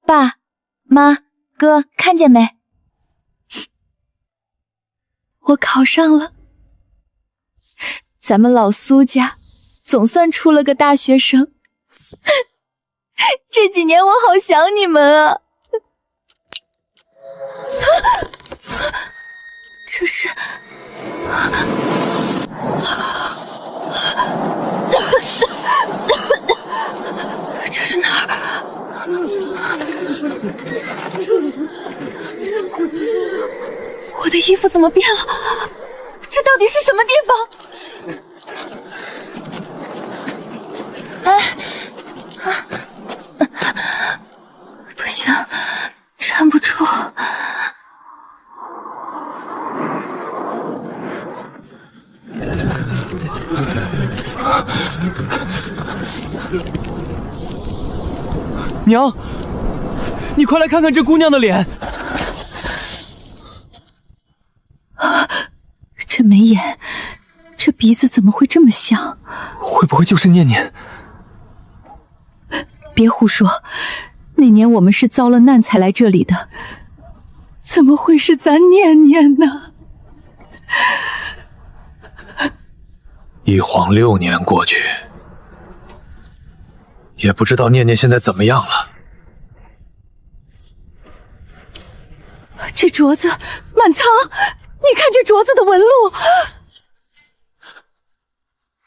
爸妈哥，看见没？我考上了，咱们老苏家总算出了个大学生。这几年我好想你们啊！这是……这是哪儿？我的衣服怎么变了？这到底是什么地方？不行，站不住。娘，你快来看看这姑娘的脸。这眉眼，这鼻子怎么会这么像？会不会就是念念？别胡说，那年我们是遭了难才来这里的，怎么会是咱念念呢？一晃6年过去，也不知道念念现在怎么样了。这镯子，满仓，你看这镯子的纹路。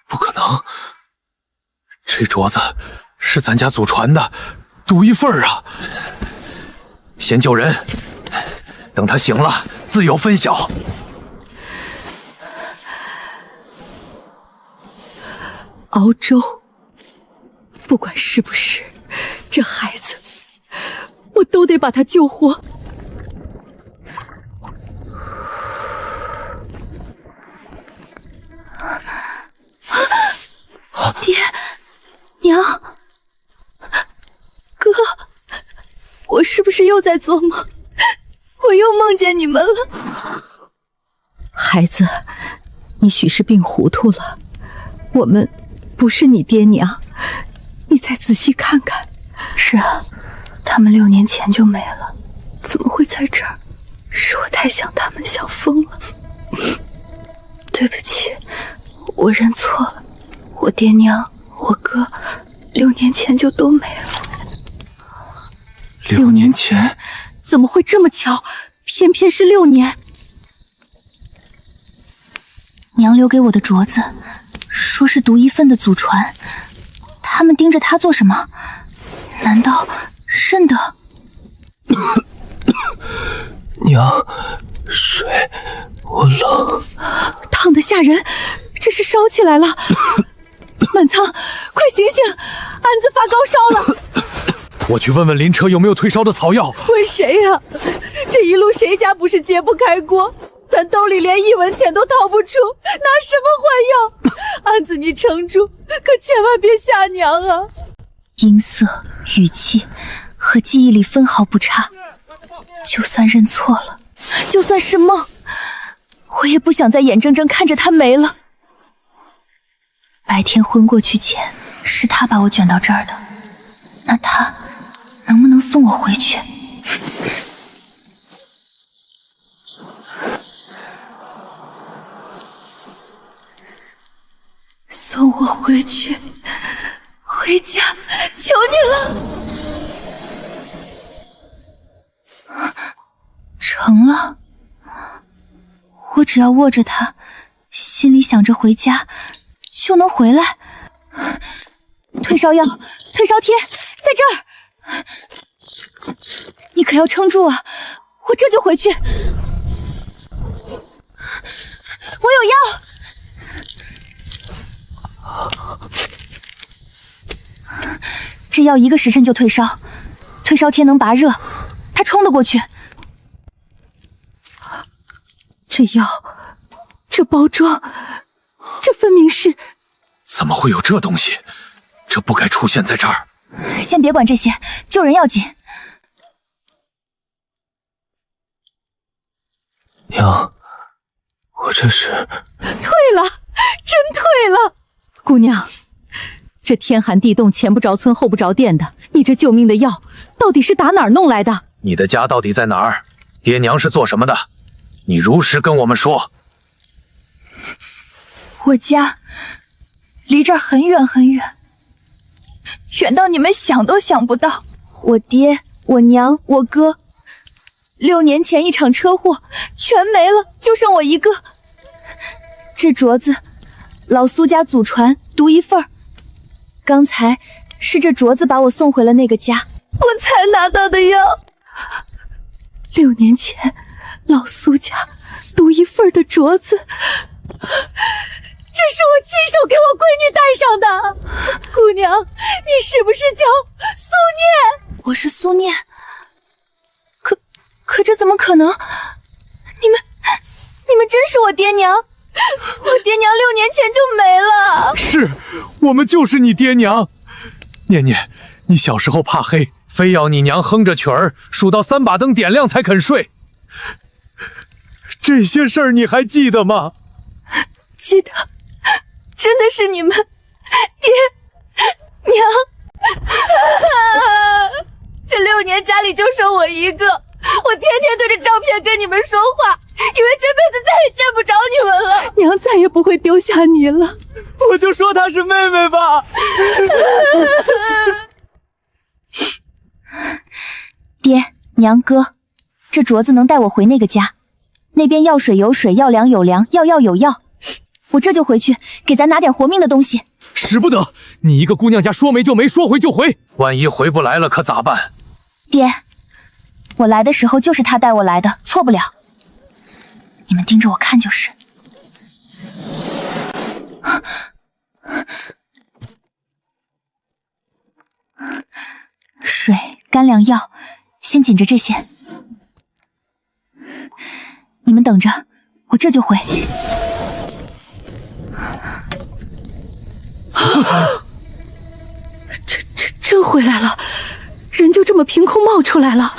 不可能，这镯子是咱家祖传的，独一份啊！先救人，等他醒了，自有分晓。熬粥，不管是不是，这孩子，我都得把他救活。爹，娘，哥，我是不是又在做梦？我又梦见你们了。孩子，你许是病糊涂了，我们不是你爹娘，你再仔细看看。是啊，他们6年前就没了，怎么会在这儿？是我太想他们，想疯了。对不起，我认错了。我爹娘，我哥6年前就都没了。6年前？怎么会这么巧？偏偏是6年。娘留给我的镯子，说是独一份的祖传，他们盯着它做什么？难道认得？娘，水，我冷，烫得吓人，这是烧起来了。满仓，快醒醒，安子发高烧了。我去问问灵车有没有退烧的草药。问谁呀？这一路谁家不是揭不开锅？咱兜里连1文钱都掏不出，拿什么换药？安子，你撑住，可千万别吓娘啊！音色、语气和记忆里分毫不差，就算认错了，就算是梦，我也不想再眼睁睁看着他没了。白天昏过去前，是他把我卷到这儿的，那他能不能送我回去？送我回去，回家，求你了！成了，我只要握着它，心里想着回家，就能回来。退烧药、退烧贴在这儿，你可要撑住啊！我这就回去。我有药。这药1个时辰就退烧，退烧贴能拔热，它冲得过去。这药，这包装，这分明是……怎么会有这东西？这不该出现在这儿。先别管这些，救人要紧。娘，我这是……退了，真退了。姑娘，这天寒地冻，前不着村后不着店的，你这救命的药到底是打哪儿弄来的？你的家到底在哪儿？爹娘是做什么的？你如实跟我们说。我家离这儿很远很远，远到你们想都想不到。我爹、我娘、我哥，6年前一场车祸全没了，就剩我一个。这镯子，老苏家祖传，独一份儿。刚才是这镯子把我送回了那个家，我才拿到的药。6年前，老苏家独一份的镯子，这是我亲手给我闺女戴上的。姑娘，你是不是叫苏念？我是苏念。可这怎么可能？你们真是我爹娘？我爹娘6年前就没了。是，我们就是你爹娘。念念，你小时候怕黑，非要你娘哼着曲儿，数到3把灯点亮才肯睡。这些事儿你还记得吗？记得，真的是你们，爹娘。这6年家里就剩我一个，我天天对着照片跟你们说话，以为这辈子再也见不着你们了。娘再也不会丢下你了。我就说她是妹妹吧。爹娘哥，这镯子能带我回那个家，那边要水有水，要粮有粮，要药有药。我这就回去，给咱拿点活命的东西。使不得！你一个姑娘家说没就没，说回就回。万一回不来了可咋办？爹，我来的时候就是他带我来的，错不了。你们盯着我看就是。水、干粮、药，先紧着这些。你们等着，我这就回。真回来了，人就这么凭空冒出来了。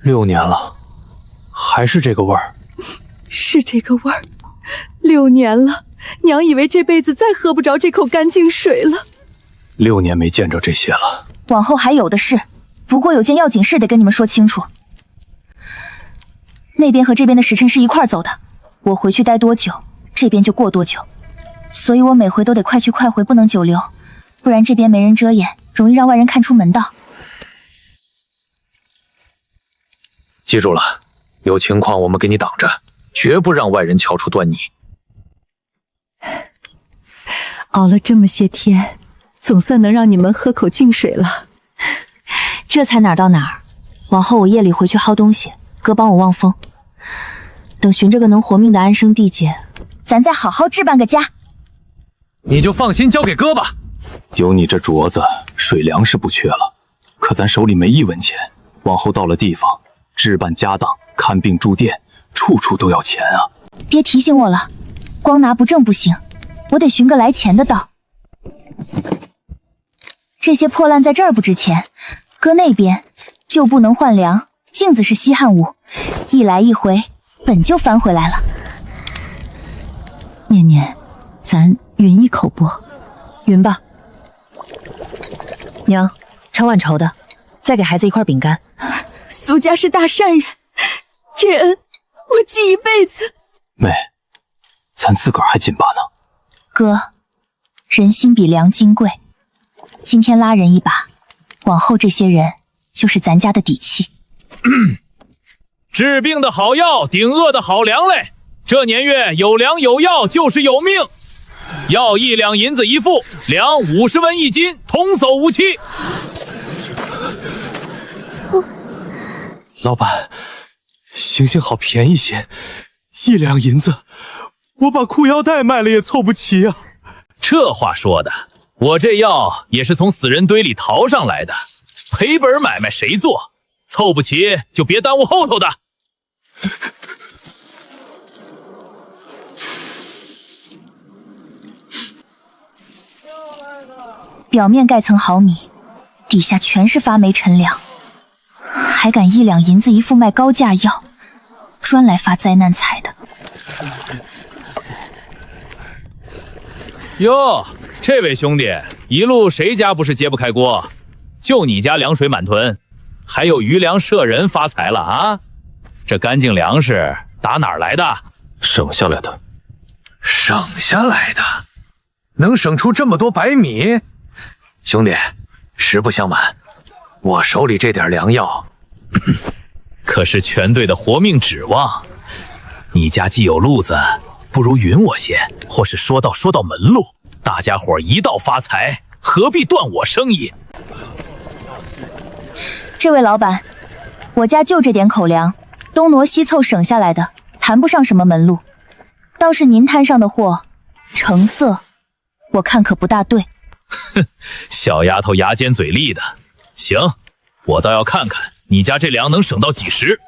6年了，还是这个味儿。是这个味儿。6年了，娘以为这辈子再喝不着这口干净水了。6年没见着这些了。往后还有的是，不过有件要紧事得跟你们说清楚。那边和这边的时辰是一块走的，我回去待多久，这边就过多久，所以我每回都得快去快回，不能久留，不然这边没人遮掩，容易让外人看出门道。记住了，有情况我们给你挡着，绝不让外人瞧出端倪。熬了这么些天，总算能让你们喝口净水了。这才哪儿到哪儿，往后我夜里回去薅东西，哥帮我望风。等寻着个能活命的安生地界，咱再好好置办个家。你就放心交给哥吧。有你这镯子，水粮是不缺了，可咱手里没1文钱。往后到了地方，置办家当、看病住店，处处都要钱啊。爹提醒我了，光拿不挣不行，我得寻个来钱的道。这些破烂在这儿不值钱，搁那边就不能换粮。镜子是稀罕物，一来一回本就翻回来了。念念，咱匀一口不？匀吧。娘，盛碗稠的，再给孩子一块饼干。苏家是大善人，这恩我记一辈子。妹，咱自个儿还紧巴呢。哥，人心比粮金贵，今天拉人一把，往后这些人就是咱家的底气。治病的好药，顶饿的好粮嘞！这年月有粮有药就是有命。药1两银子1副，粮50文1斤，童叟无欺。老板，行行好，便宜些，1两银子，我把裤腰带卖了也凑不齐啊。这话说的，我这药也是从死人堆里淘上来的，赔本买卖谁做？凑不齐就别耽误后头的。表面盖层毫米，底下全是发霉陈粮，还敢1两银子1副卖高价药，专来发灾难财的。哟，这位兄弟，一路谁家不是揭不开锅？就你家粮水满囤，还有余粮舍人发财了啊？这干净粮食打哪儿来的？省下来的。省下来的，能省出这么多白米？兄弟，实不相瞒，我手里这点良药，可是全队的活命指望。你家既有路子，不如允我些，或是说道门路，大家伙一道发财，何必断我生意？这位老板，我家就这点口粮，东挪西凑省下来的，谈不上什么门路。倒是您摊上的货，成色，我看可不大对。哼，小丫头牙尖嘴利的。行，我倒要看看你家这粮能省到几时。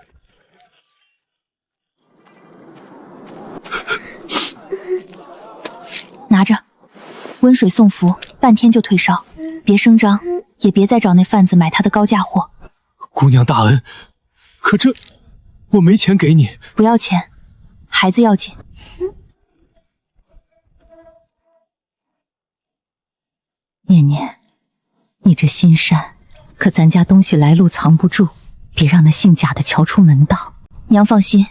拿着，温水送服，半天就退烧。别声张，也别再找那贩子买他的高价货。姑娘大恩，可这我没钱给你。不要钱，孩子要紧。念念，你这心善，可咱家东西来路藏不住，别让那姓贾的瞧出门道。娘放心，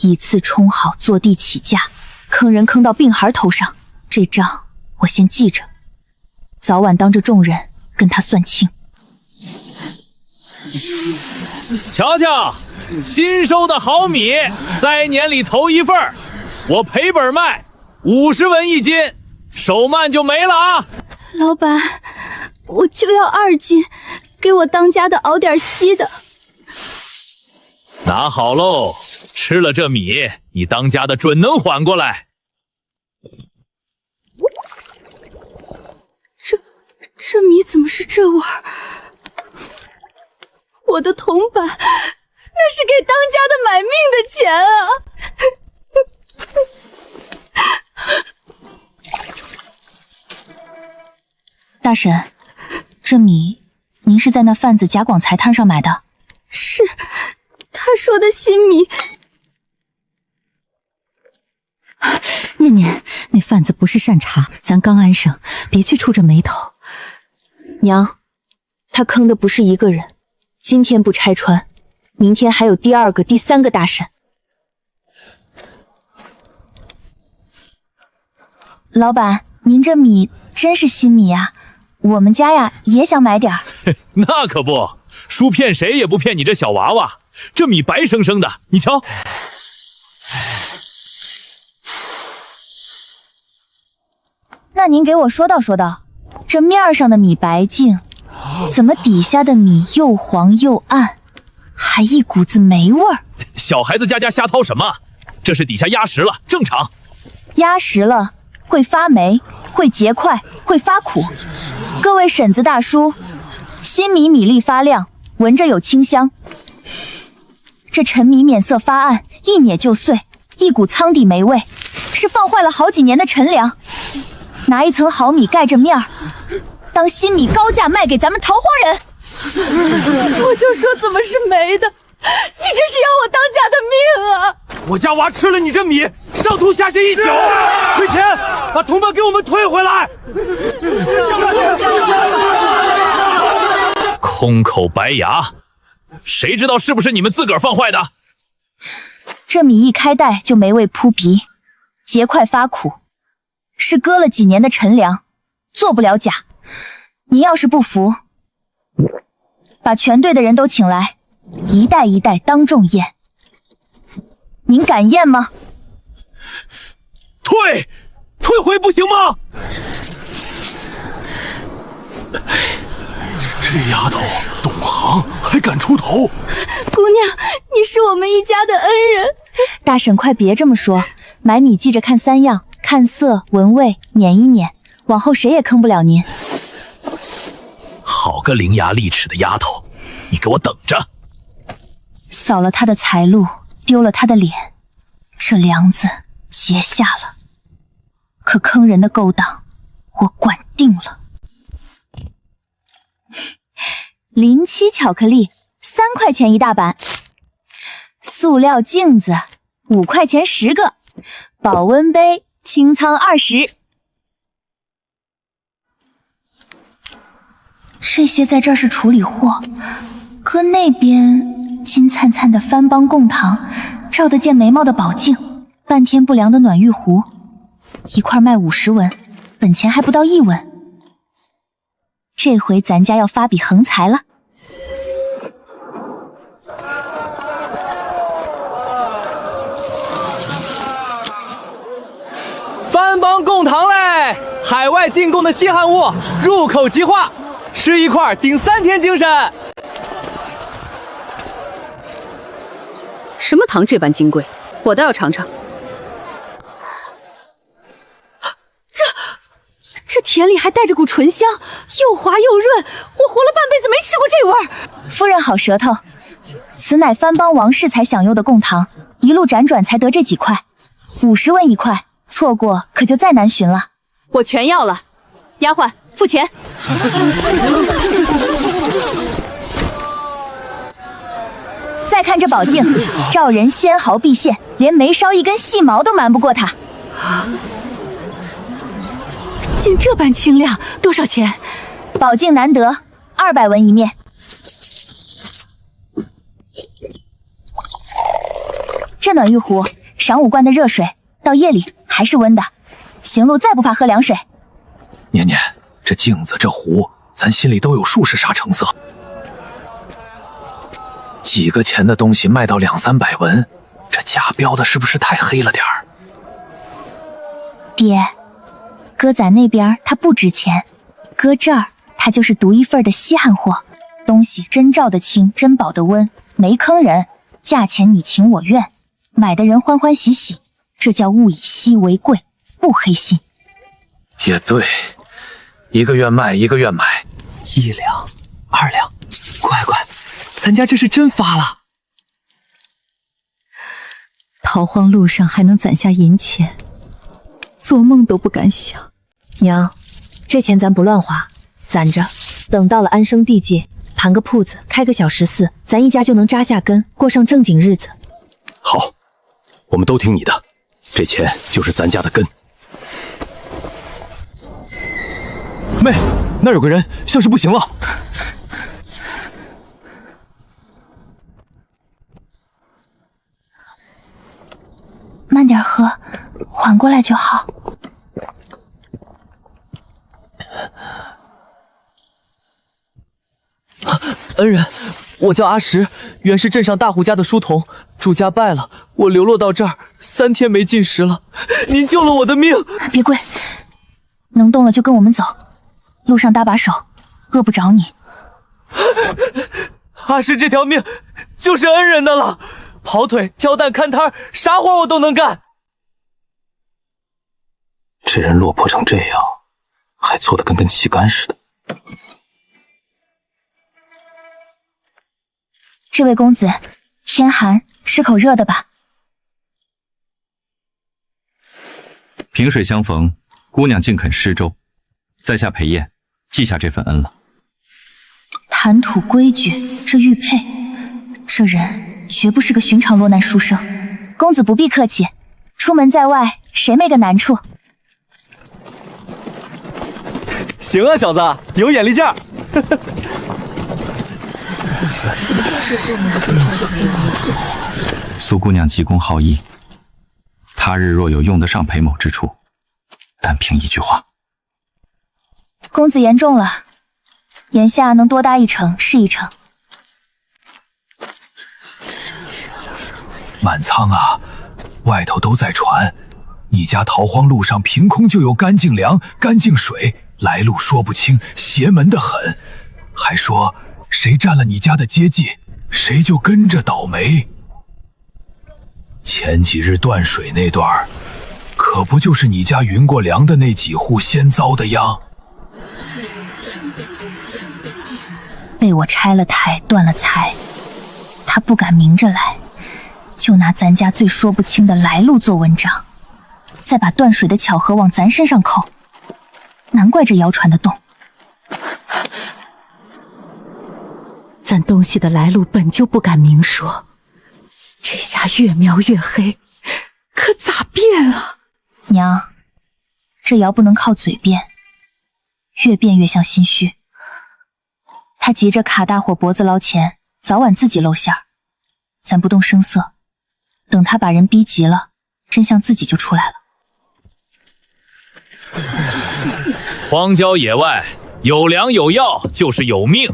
以次充好，坐地起价，坑人坑到病孩头上，这账我先记着，早晚当着众人跟他算清。瞧瞧，新收的好米，在年里头一份，我赔本卖，50文1斤，手慢就没了啊！老板，我就要2斤，给我当家的熬点稀的。拿好喽，吃了这米，你当家的准能缓过来。这米怎么是这味儿？我的铜板，那是给当家的买命的钱啊！大婶，这米您是在那贩子贾广才摊上买的？是，他说的新米。念念，那贩子不是善茬，咱刚安生，别去触这眉头。娘，他坑的不是一个人，今天不拆穿，明天还有第2个、第3个大婶。老板，您这米真是新米啊！我们家呀也想买点儿。那可不，叔骗谁也不骗你这小娃娃，这米白生生的，你瞧。那您给我说道说道，这面上的米白净，怎么底下的米又黄又暗，还一股子霉味儿？小孩子家瞎掏什么？这是底下压实了，正常。压实了会发霉，会结块，会发苦。各位婶子大叔，新米米粒发亮，闻着有清香。这陈米免色发暗，一捏就碎，一股仓底霉味，是放坏了好几年的陈粮。拿一层好米盖着面儿，当新米高价卖给咱们桃花人。我就说怎么是霉的，你这是要我当家的命啊！我家娃吃了你这米，上吐下泻一宿，亏钱，把铜板给我们退回来。空口白牙，谁知道是不是你们自个儿放坏的？这米一开袋就霉味扑鼻，结块发苦，是搁了几年的陈粮，做不了假。您要是不服，把全队的人都请来，一袋一袋当众验。您敢验吗？退回不行吗？这丫头懂行，还敢出头。姑娘，你是我们一家的恩人。大婶快别这么说，买米记着看3样，看色闻味，撵一撵，往后谁也坑不了您。好个伶牙俐齿的丫头，你给我等着！扫了他的财路，丢了他的脸，这梁子结下了。可坑人的勾当，我管定了。临期巧克力3块钱一大板，塑料镜子5块钱10个，保温杯清仓20。这些在这儿是处理货，可那边金灿灿的番邦贡糖，照得见眉毛的宝镜，半天不凉的暖玉壶，一块卖50文，本钱还不到1文。这回咱家要发笔横财了。番邦贡糖嘞，海外进贡的稀罕物，入口即化，吃一块顶3天精神。什么糖这般金贵，我倒要尝尝。这甜里还带着股醇香，又滑又润，我活了半辈子没吃过这味儿。夫人好舌头，此乃番邦王室才享用的贡糖，一路辗转才得这几块，50文一块，错过可就再难寻了。我全要了，丫鬟付钱。再看这宝镜，照人纤毫毕现，连眉梢一根细毛都瞒不过他。竟这般清亮，多少钱？宝镜难得，200文一面。这暖玉壶，赏5罐的热水，到夜里还是温的，行路再不怕喝凉水。年年，这镜子这壶，咱心里都有数是啥成色。几个钱的东西卖到200-300文，这价标的是不是太黑了点儿？爹，搁咱那边它不值钱，搁这儿它就是独一份的稀罕货，东西真照得清，真保得温，没坑人，价钱你情我愿，买的人欢欢喜喜，这叫物以稀为贵，不黑心。也对，一个愿卖一个愿买，1两2两，乖乖，咱家这是真发了。逃荒路上还能攒下银钱，做梦都不敢想。娘，这钱咱不乱花，攒着，等到了安生地界，盘个铺子，开个小14，咱一家就能扎下根，过上正经日子。好，我们都听你的，这钱就是咱家的根。妹，那儿有个人，像是不行了。慢点喝，缓过来就好。恩人，我叫阿石，原是镇上大户家的书童，主家败了，我流落到这儿，3天没进食了。您救了我的命。别跪，能动了就跟我们走，路上搭把手，饿不着你。阿石这条命就是恩人的了，跑腿、挑担、看摊，啥活我都能干。这人落魄成这样，还做得跟根旗杆似的。这位公子，天寒，吃口热的吧。萍水相逢，姑娘竟肯施粥，在下裴燕，记下这份恩了。谈吐规矩，这玉佩，这人绝不是个寻常落难书生。公子不必客气，出门在外，谁没个难处？行啊，小子，有眼力劲儿。苏姑娘急公好义，他日若有用得上裴某之处，单凭一句话。公子言重了，眼下能多搭一程是一程。满仓啊，外头都在传，你家逃荒路上凭空就有干净粮、干净水，来路说不清，邪门得很。还说谁占了你家的接济，谁就跟着倒霉。前几日断水那段，可不就是你家匀过粮的那几户先遭的殃？被我拆了台，断了财，他不敢明着来，就拿咱家最说不清的来路做文章，再把断水的巧合往咱身上扣，难怪这谣传得动。咱东西的来路本就不敢明说，这下越描越黑，可咋变啊？娘，这谣不能靠嘴辩，越辩越像心虚。他急着卡大伙脖子捞钱，早晚自己露馅儿。咱不动声色，等他把人逼急了，真相自己就出来了。荒郊野外，有粮有药就是有命。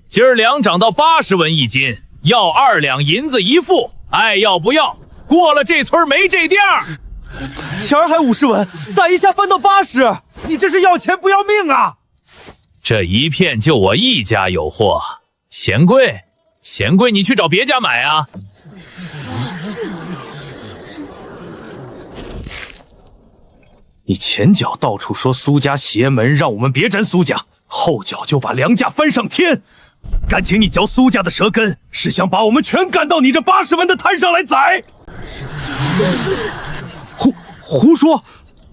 今儿粮涨到80文一斤，要2两银子一副，爱要不要？过了这村没这店儿。钱儿还50文，咋一下翻到80？你这是要钱不要命啊！这一片就我一家有货。嫌贵，嫌贵你去找别家买啊。你前脚到处说苏家邪门，让我们别沾苏家，后脚就把粮价翻上天。敢请你嚼苏家的舌根，是想把我们全赶到你这80文的摊上来宰？胡说！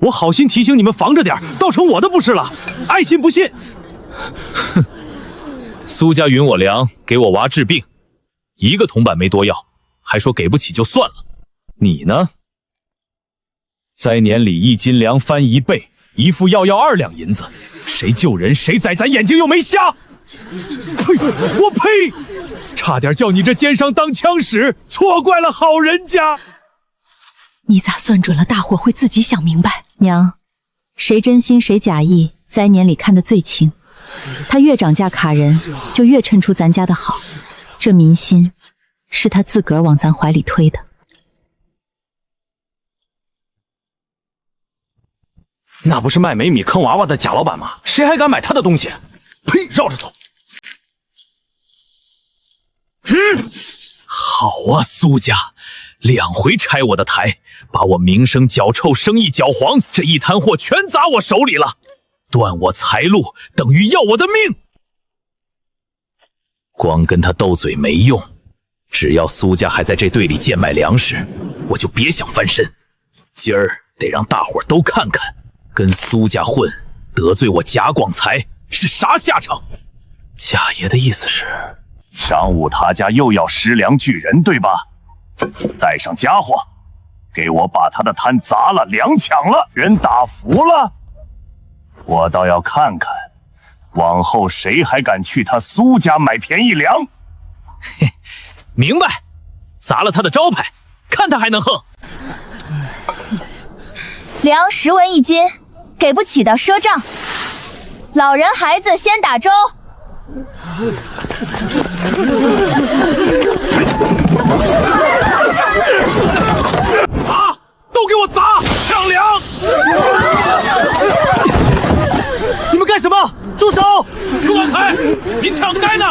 我好心提醒你们防着点，倒成我的不是了，爱信不信。哼，苏家允我粮，给我娃治病，1个铜板没多要，还说给不起就算了。你呢？灾年里1斤粮翻1倍，1副药要2两银子，谁救人谁宰，咱眼睛又没瞎。呸！我呸！差点叫你这奸商当枪使，错怪了好人家。你咋算准了大伙会自己想明白？娘，谁真心谁假意，灾年里看得最清。他越涨价卡人，就越衬出咱家的好。这民心是他自个儿往咱怀里推的。那不是卖煤米坑娃娃的贾老板吗？谁还敢买他的东西？呸！绕着走。好啊，苏家2回拆我的台，把我名声搅臭，生意搅黄，这一摊货全砸我手里了，断我财路等于要我的命。光跟他斗嘴没用，只要苏家还在这队里贱卖粮食，我就别想翻身。今儿得让大伙都看看，跟苏家混，得罪我贾广才是啥下场。贾爷的意思是，晌午他家又要食粮聚人，对吧？带上家伙，给我把他的摊砸了，粮抢了，人打服了。我倒要看看，往后谁还敢去他苏家买便宜粮。嘿，明白，砸了他的招牌，看他还能横。粮10文一斤，给不起的赊账。老人孩子先打粥。砸！都给我砸！抢粮！你们干什么？住手！楚广才，你抢该呢！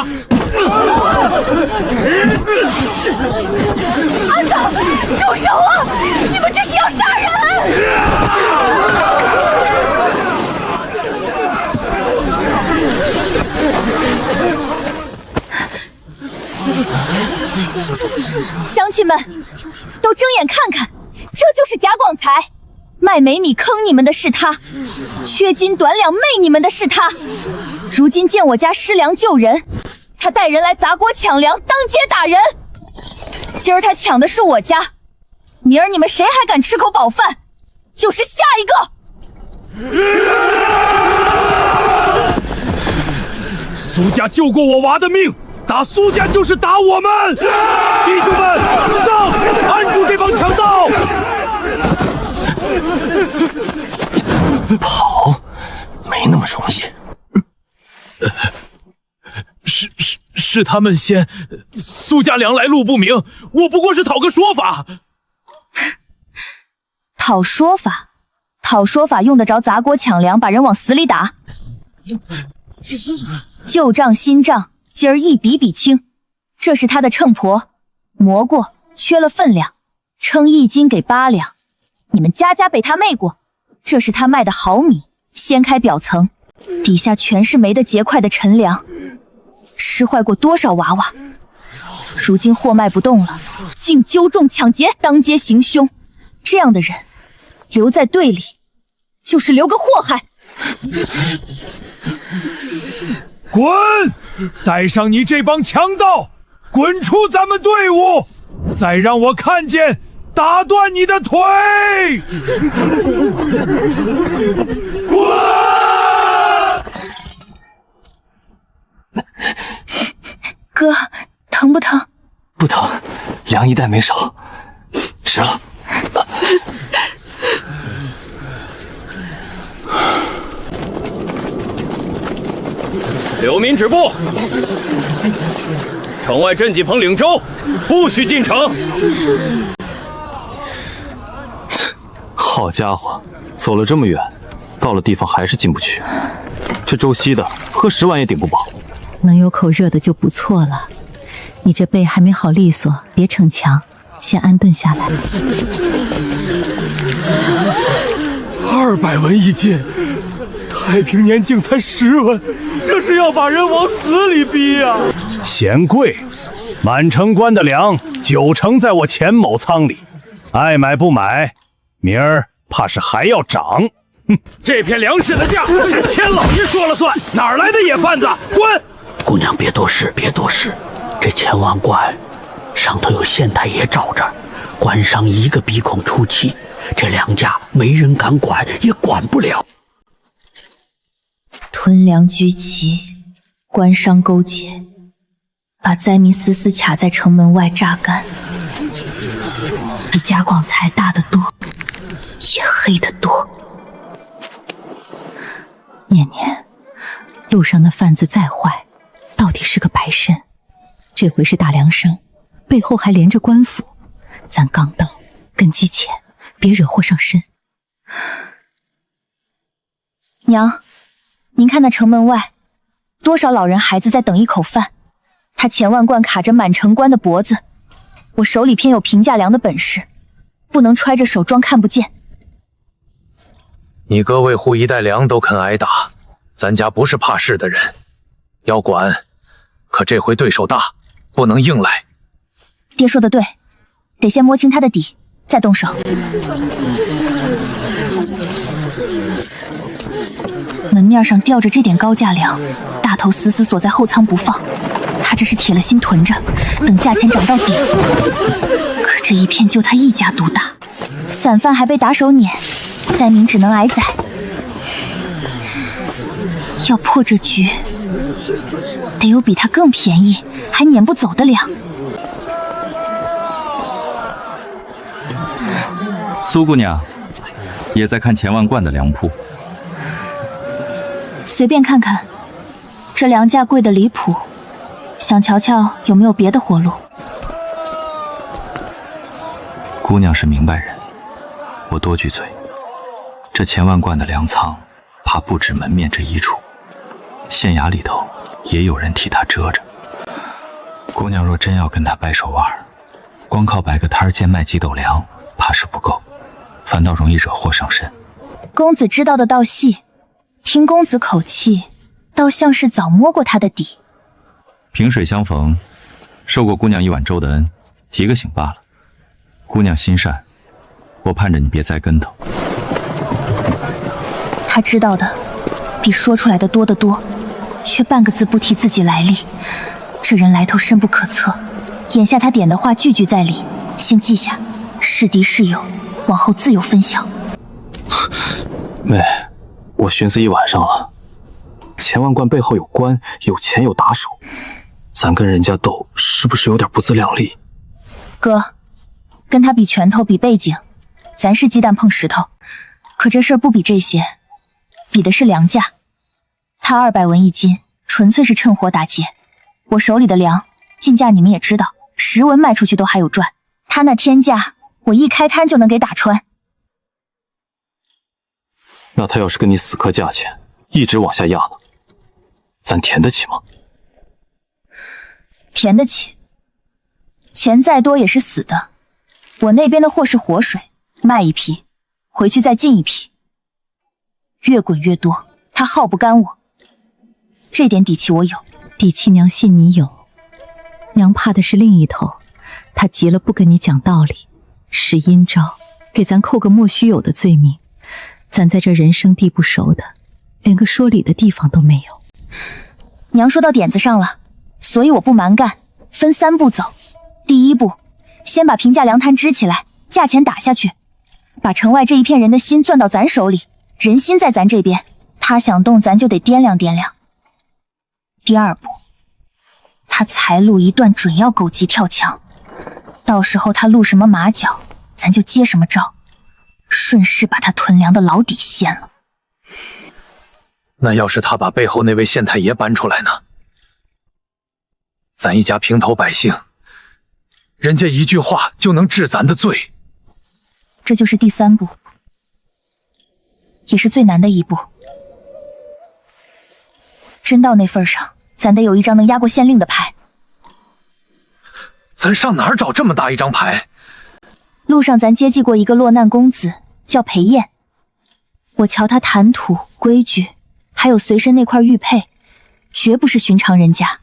阿嫂，住手啊！你们这是要杀人！乡亲们，都睁眼看看，这就是贾广才，卖煤米坑你们的是他，缺斤短两媚你们的是他。如今见我家失粮救人，他带人来砸锅抢粮，当街打人。今儿他抢的是我家，明儿你们谁还敢吃口饱饭，就是下一个。苏家救过我娃的命，打苏家就是打我们！弟兄们，上，按住这帮强盗！跑，没那么容易。是他们先，苏家粮来路不明，我不过是讨个说法。讨说法？讨说法用得着砸锅抢粮，把人往死里打？旧账新账，今儿一笔笔清。这是他的秤砣，磨过，缺了分量，称1斤给8两。你们家家被他媚过。这是他卖的好米，掀开表层，底下全是没得结块的陈粮，吃坏过多少娃娃。如今货卖不动了，竟纠众抢劫，当街行凶。这样的人留在队里，就是留个祸害。滚！带上你这帮强盗，滚出咱们队伍！再让我看见，打断你的腿！滚！哥，疼不疼？不疼，粮一袋没少，吃了。流民止步！城外镇济棚领州，不许进城。好家伙，走了这么远，到了地方还是进不去。这周稀的，喝10碗也顶不饱。能有口热的就不错了。你这背还没好利索，别逞强，先安顿下来。200文一斤，太平年竟才10文，这是要把人往死里逼啊！嫌贵，满城关的粮9成在我钱某仓里，爱买不买，明儿怕是还要涨。哼，这片粮食的价，钱老爷说了算，哪来的野贩子？滚！姑娘别多事，别多事。这千万关上头有县太爷罩着，官商一个鼻孔出气，这粮价没人敢管，也管不了。屯粮居奇，官商勾结，把灾民死死卡在城门外榨干，比贾广才大得多，也黑得多。念念，路上的贩子再坏，到底是个白身。这回是大粮商，背后还连着官府，咱刚到，根基浅，别惹祸上身。娘，您看那城门外，多少老人孩子在等一口饭，他钱万贯卡着满城关的脖子，我手里偏有平价粮的本事，不能揣着手装看不见。你哥为护一袋粮都肯挨打，咱家不是怕事的人，要管，可这回对手大，不能硬来。爹说的对，得先摸清他的底，再动手。门面上吊着这点高价粮，大头死死锁在后仓不放，他这是铁了心囤着，等价钱涨到底。可这一片就他一家独大，散贩还被打手撵，灾民只能挨宰。要破这局，得有比他更便宜还撵不走的粮。苏姑娘也在看钱万贯的粮铺，随便看看，这粮价贵得离谱，想瞧瞧有没有别的活路。姑娘是明白人，我多句嘴，这钱万贯的粮仓怕不止门面这一处，县衙里头也有人替她遮着。姑娘若真要跟她掰手腕，光靠摆个摊儿贱卖几斗粮，怕是不够，反倒容易惹祸上身。公子知道的道细，听公子口气，倒像是早摸过他的底。萍水相逢，受过姑娘1碗粥的恩，提个醒罢了。姑娘心善，我盼着你别栽跟头。他知道的比说出来的多得多，却半个字不提自己来历，这人来头深不可测。眼下他点的话句句在理，先记下，是敌是友，往后自有分晓。妹，我寻思一晚上了，钱万贯背后有官，有钱，有打手，咱跟人家斗，是不是有点不自量力？哥，跟他比拳头，比背景，咱是鸡蛋碰石头，可这事儿不比这些，比的是粮价。他200文一斤，纯粹是趁火打劫。我手里的粮进价你们也知道，10文卖出去都还有赚，他那天价，我一开摊就能给打穿。那他要是跟你死磕价钱，一直往下压呢，咱填得起吗？填得起，钱再多也是死的。我那边的货是活水，卖一批，回去再进一批，越滚越多，他耗不干我。这点底气我有，底气娘信你有，娘怕的是另一头，他急了不跟你讲道理，使阴招，给咱扣个莫须有的罪名。咱在这人生地不熟的，连个说理的地方都没有。娘说到点子上了，所以我不蛮干，分3步走。第一步，先把平价粮摊支起来，价钱打下去，把城外这一片人的心攥到咱手里，人心在咱这边，他想动咱就得掂量掂量。第二步，他财路一断，准要狗急跳墙。到时候他露什么马脚，咱就接什么招，顺势把他屯粮的老底掀了。那要是他把背后那位县太爷搬出来呢？咱一家平头百姓，人家一句话就能治咱的罪。这就是第3步，也是最难的一步。真到那份上，咱得有一张能压过县令的牌。咱上哪儿找这么大一张牌？路上咱接济过一个落难公子，叫裴燕。我瞧他谈吐规矩，还有随身那块玉佩，绝不是寻常人家。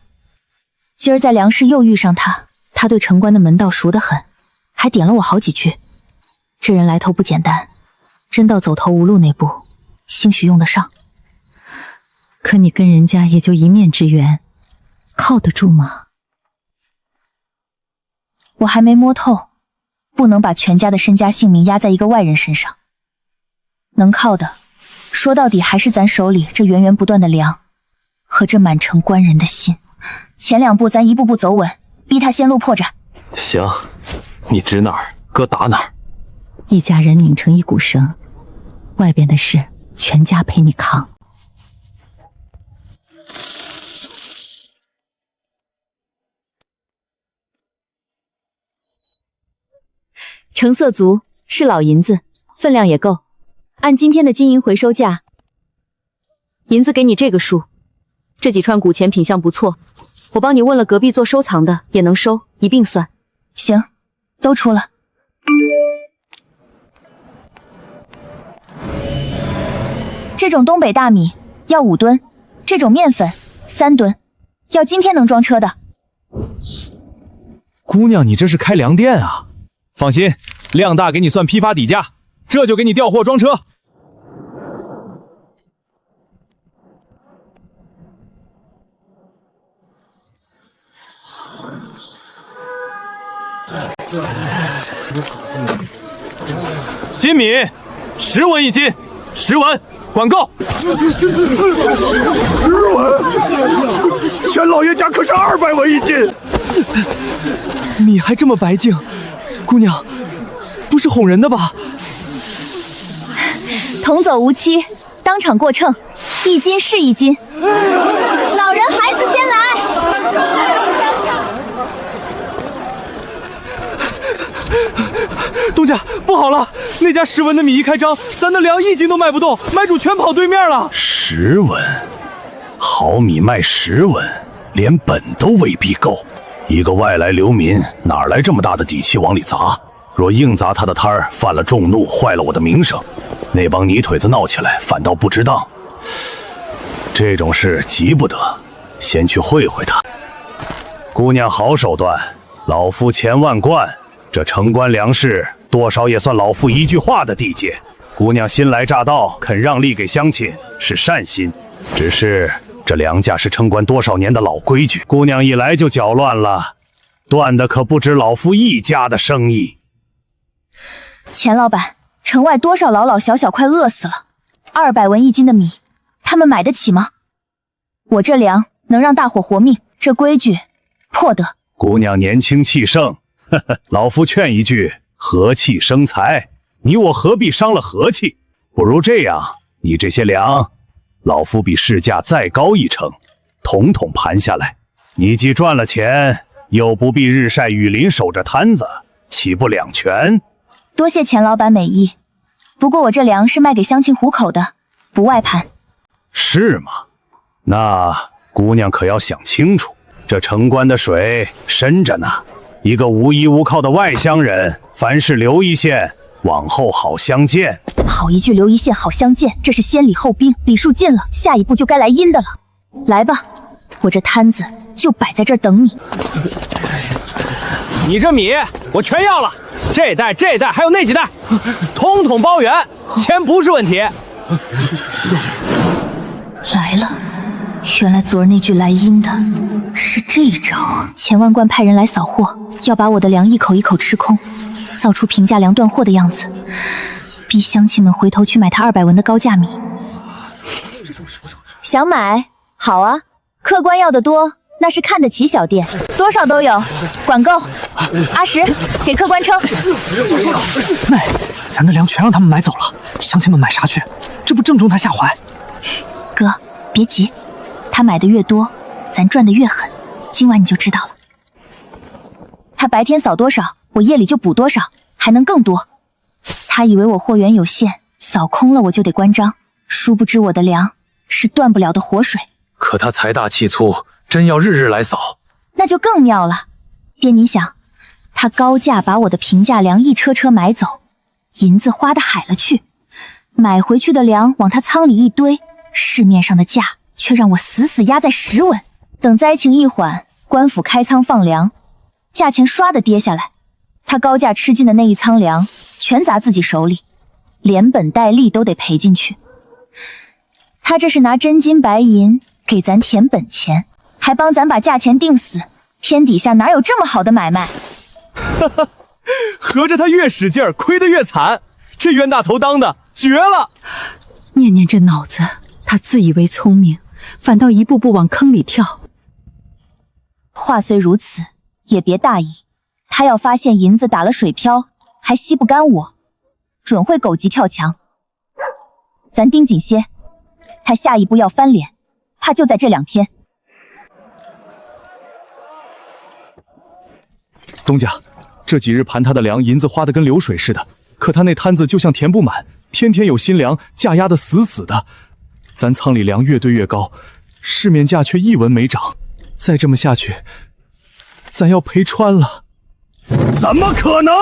今儿在梁氏又遇上他，他对城关的门道熟得很，还点了我好几句。这人来头不简单，真到走投无路那步，兴许用得上。可你跟人家也就一面之缘，靠得住吗？我还没摸透，不能把全家的身家性命压在一个外人身上。能靠的，说到底还是咱手里这源源不断的粮和这满城官人的心。前2步咱一步步走稳，逼他先露破绽。行，你指哪儿，哥打哪儿。一家人拧成一股绳，外边的事全家陪你扛。成色足，是老银子，分量也够。按今天的金银回收价，银子给你这个数。这几串古钱品相不错，我帮你问了隔壁做收藏的，也能收，一并算。行，都出了。这种东北大米要5吨，这种面粉3吨，要今天能装车的。姑娘，你这是开粮店啊？放心，量大给你算批发底价，这就给你调货装车。新米10文1斤，10文，管够。10文，钱老爷家可是200文1斤。米还这么白净，姑娘，不是哄人的吧？同走无期，当场过秤，1斤是1斤。老人孩子先来。东家，不好了！那家10文的米一开张，咱的粮1斤都卖不动，买主全跑对面了。10文，好米卖10文，连本都未必够。一个外来流民哪来这么大的底气往里砸？若硬砸他的摊儿，犯了众怒，坏了我的名声，那帮泥腿子闹起来，反倒不值当。这种事急不得，先去会会他。姑娘好手段，老夫钱万贯，这城关粮食多少也算老夫一句话的地界。姑娘新来乍到，肯让利给乡亲是善心，只是这粮价是城关多少年的老规矩，姑娘一来就搅乱了，断的可不止老夫一家的生意。钱老板，城外多少老老小小快饿死了，200文1斤的米，他们买得起吗？我这粮能让大伙活命，这规矩破得。姑娘年轻气盛，呵呵，老夫劝一句，和气生财。你我何必伤了和气？不如这样，你这些粮，老夫比市价再高1成，统统盘下来。你既赚了钱，又不必日晒雨淋守着摊子，岂不两全？多谢钱老板美意，不过我这粮是卖给乡亲糊口的，不外盘。是吗？那姑娘可要想清楚，这城关的水深着呢。一个无依无靠的外乡人，凡事留一线，往后好相见。好一句留一线好相见，这是先礼后兵，礼数尽了，下一步就该来阴的了。来吧，我这摊子就摆在这儿等你。你这米我全要了，这袋还有那几袋，统统包圆，钱不是问题。来了，原来昨儿那句来阴的是这一招啊！钱万贯派人来扫货，要把我的粮一口一口吃空，造出平价粮断货的样子，逼乡亲们回头去买他200文的高价米。想买好啊，客官要的多，那是看得起小店，多少都有，管够。阿石，给客官称。妹，咱的粮全让他们买走了，乡亲们买啥去？这不正中他下怀？哥，别急，他买的越多，咱赚的越狠。今晚你就知道了。他白天扫多少，我夜里就补多少，还能更多。他以为我货源有限，扫空了我就得关张，殊不知我的粮是断不了的活水。可他财大气粗，真要日日来扫，那就更妙了。爹，你想，他高价把我的平价粮一车车买走，银子花得海了去，买回去的粮往他仓里一堆，市面上的价却让我死死压在10文。等灾情一缓，官府开仓放粮，价钱唰的跌下来，他高价吃进的那一仓粮全砸自己手里，连本带利都得赔进去。他这是拿真金白银给咱填本钱，还帮咱把价钱定死，天底下哪有这么好的买卖？合着他越使劲儿，亏得越惨，这冤大头当的绝了！念念这脑子，他自以为聪明，反倒一步步往坑里跳。话虽如此，也别大意。他要发现银子打了水漂，还吸不干我，准会狗急跳墙。咱盯紧些，他下一步要翻脸，怕就在这2天。东家，这几日盘他的粮，银子花得跟流水似的，可他那摊子就像填不满，天天有新粮，价压得死死的。咱仓里粮越堆越高，市面价却1文没涨，再这么下去，咱要赔穿了。怎么可能？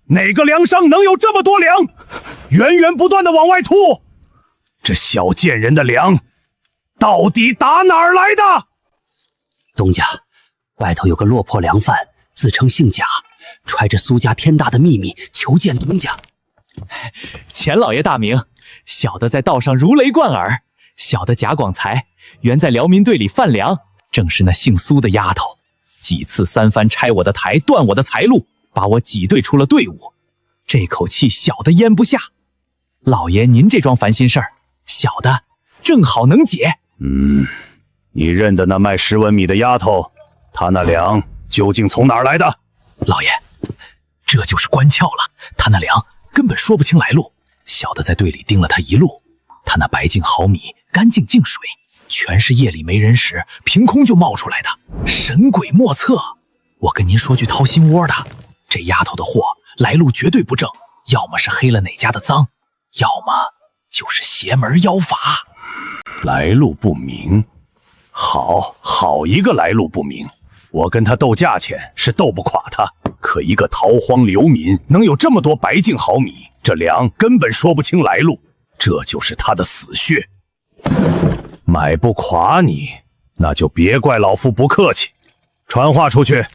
哪个粮商能有这么多粮，源源不断的往外吐？这小贱人的粮，到底打哪儿来的？东家，外头有个落魄粮贩，自称姓贾，揣着苏家天大的秘密，求见东家。钱老爷大名，小的在道上如雷贯耳。小的贾广才，原在辽民队里贩粮，正是那姓苏的丫头，几次3番拆我的台，断我的财路，把我挤兑出了队伍。这口气小的咽不下。老爷您这桩烦心事儿，小的正好能解。你认得那卖10文米的丫头，她那粮究竟从哪儿来的？老爷，这就是关窍了。他那粮根本说不清来路，小的在队里盯了他一路，他那白净好米，干净净水，全是夜里没人时凭空就冒出来的，神鬼莫测。我跟您说句掏心窝的，这丫头的货来路绝对不正，要么是黑了哪家的赃，要么就是邪门妖法。来路不明，好一个来路不明！我跟他斗价钱是斗不垮他，可一个逃荒流民能有这么多白净好米，这粮根本说不清来路，这就是他的死穴。买不垮你，那就别怪老夫不客气。传话出去，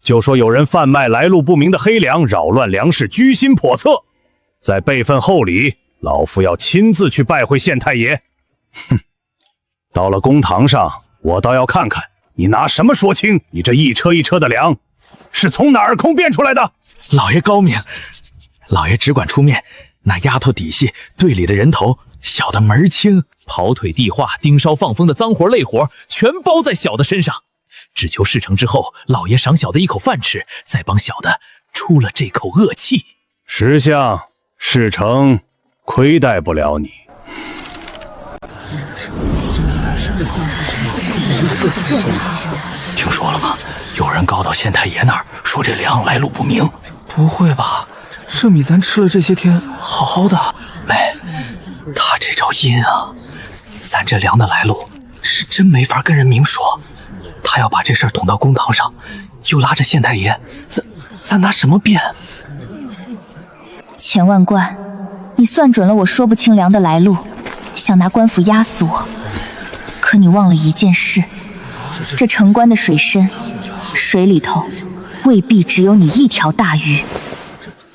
就说有人贩卖来路不明的黑粮，扰乱粮市，居心叵测。在备份厚礼，老夫要亲自去拜会县太爷。到了公堂上，我倒要看看你拿什么说清你这一车一车的粮是从哪儿空变出来的。老爷高明，老爷只管出面，那丫头底细队里的人头，小的门儿清。跑腿地话、盯梢放风的脏活累活，全包在小的身上。只求事成之后，老爷赏小的一口饭吃，再帮小的出了这口恶气。识相，事成亏待不了你。听说了吗？有人告到县太爷那儿，说这粮来路不明。不会吧？这米咱吃了这些天，好好的。妹，他这招阴啊！咱这粮的来路是真没法跟人明说。他要把这事儿捅到公堂上，又拉着县太爷，咱拿什么辩？钱万贯，你算准了我说不清粮的来路，想拿官府压死我。可你忘了一件事，这城关的水深，水里头未必只有你一条大鱼。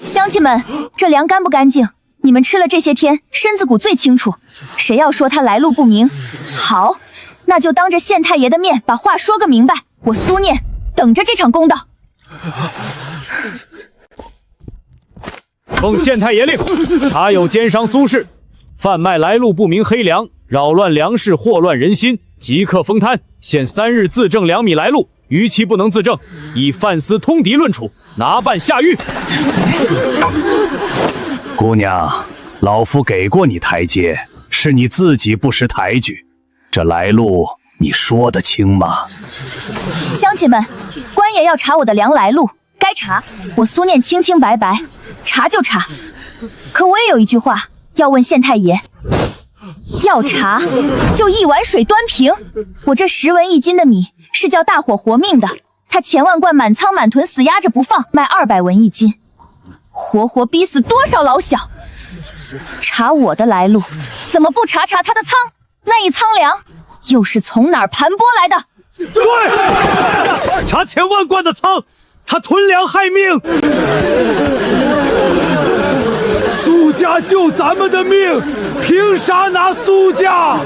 乡亲们，这粮干不干净？你们吃了这些天，身子骨最清楚。谁要说他来路不明，好，那就当着县太爷的面把话说个明白。我苏念等着这场公道。奉县太爷令，查有奸商苏氏贩卖来路不明黑粮，扰乱粮市，祸乱人心，即刻封摊，限3日自证2米来路，逾期不能自证，以犯私通敌论处，拿办下狱。姑娘，老夫给过你台阶，是你自己不识抬举。这来路你说得清吗？乡亲们，官爷要查我的粮来路，该查，我苏念清清白白，查就查。可我也有一句话要问县太爷，要查就1碗水端平。我这10文1斤的米是叫大伙活命的，他钱万贯满仓满囤死压着不放，卖200文1斤，活活逼死多少老小。查我的来路，怎么不查查他的仓？那一仓粮又是从哪儿盘剥来的？对，查钱万贯的仓，他囤粮害命。苏家救咱们的命，凭啥拿苏家？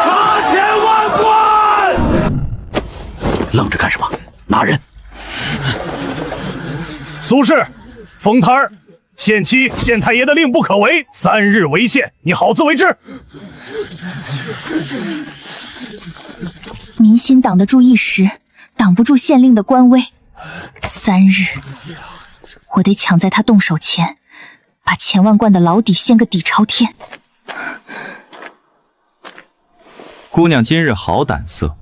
查钱万贯！愣着干什么？拿人！苏氏，封摊儿，限期，县太爷的令不可违，3日为限，你好自为之。民心挡得住一时，挡不住县令的官威。3日，我得抢在他动手前，把钱万贯的老底掀个底朝天。姑娘今日好胆色，